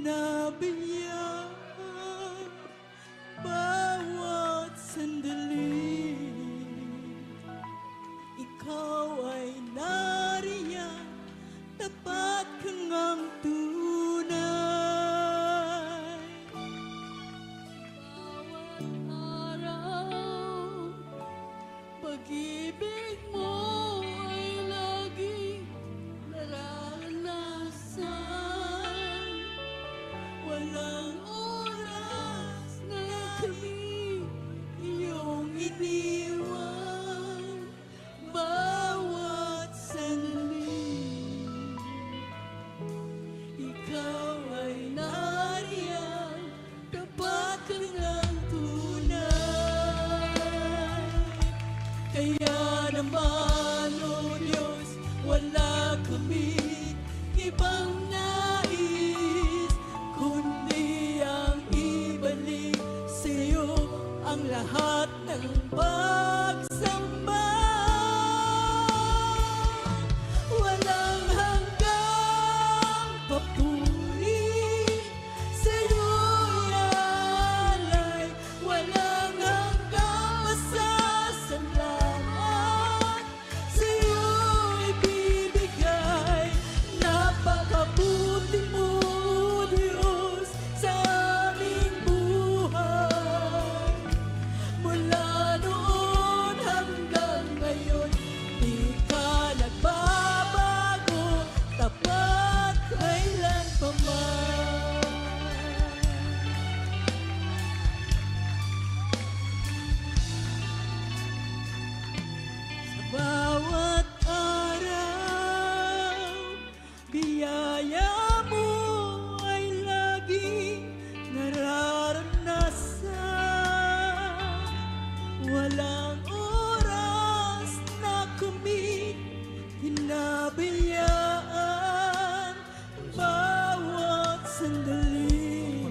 Pinabigyan bawat sandali. Ikaw ay nariyan, tapat kang ang tunay. Bawat araw, pag-ibig mo ay laging nararanasan. Walang oras na kami iyong iniwan. Bawat sandali, ikaw ay nariyan, tapat ka ng tunay. Kaya naman, O Diyos, wala kami ibang nais, kundi ang ibalik sa iyo ang lahat ng pagsamba. Walang hanggang papuri sa iyo'y alay, walang hanggang pasasalamat sa iyo'y bibigay. Napakabuti mo, Diyos, sa aming buhay. Mula noon hanggang ngayon, di ka nagbabago, tapat kailan pa man. Sa bawat araw, biyaya mo ay laging nararanasan. Walang oras na kami hinabiyaan, bawat sandali.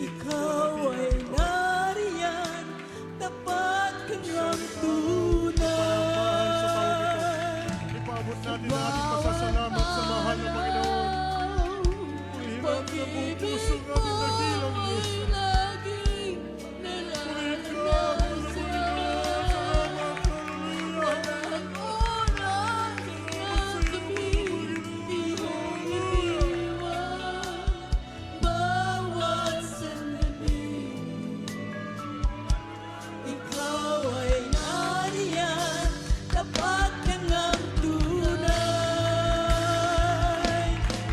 Ikaw ay nariyan, tapat kang ang tunay. Ipaabot natin ang ating pasasalamat sa mahal na Panginoon. Hirap na buong puso natin nagilang, Diyos.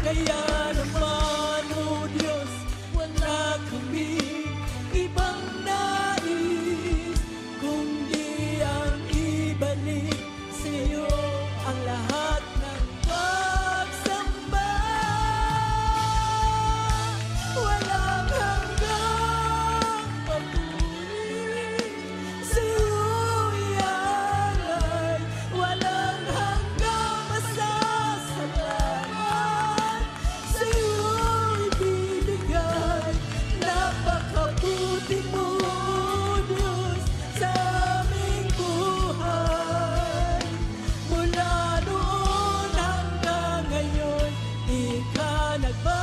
Kaya naman, O Diyos, wala kami ibang nais, kundi ang ibalik sa iyo ang lahat ng pagsamba. Walang hanggang papuri sa iyo'y alay, walang hanggang masasalamat sa iyo'y binigay. Napakabuti mo, Diyos, sa aming buhay. Mula noon hanggang ngayon, di ka nagbabago.